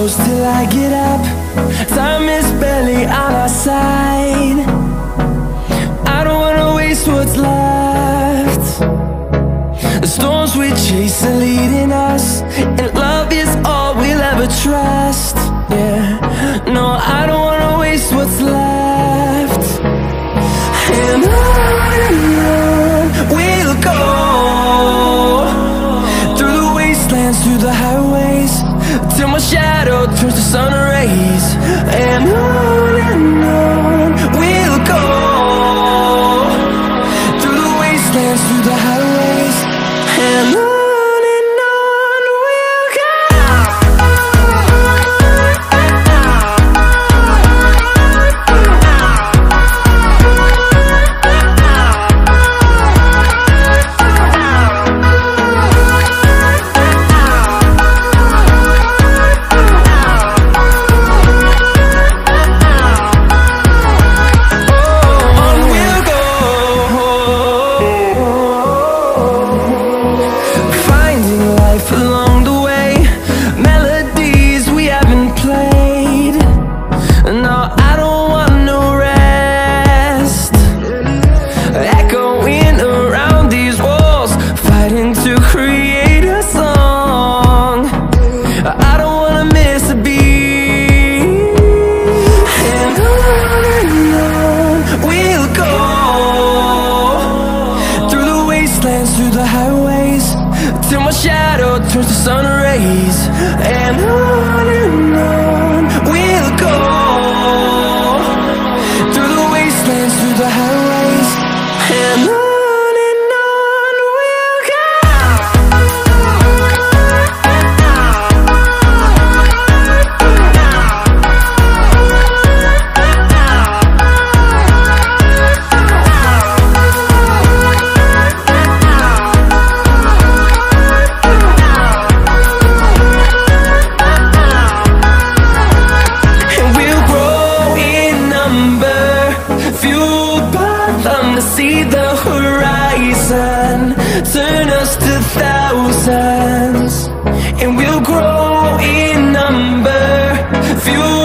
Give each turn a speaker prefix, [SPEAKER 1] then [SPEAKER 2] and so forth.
[SPEAKER 1] close till I get up. Time is barely on our side. I don't wanna waste what's left. The storms we chase are leading us, and love is all we'll ever trust. Yeah, no, I don't wanna waste what's left. And on we'll go, through the wastelands, through the highways, till my shadow turns to sun rays. And on we'll go, through the wastelands, through the highways, and on we'll go. Along the way, melodies we haven't played. No, I don't want no rest. Echoing around these walls, fighting to create a song. I don't wanna miss a beat. And on we'll go, through the wastelands, through the highways, till my shadow turns to sun rays. And on we'll go, through the wastelands, through the highways, and on we'll go. See the horizon turn us to thousands, and we'll grow in number, fuel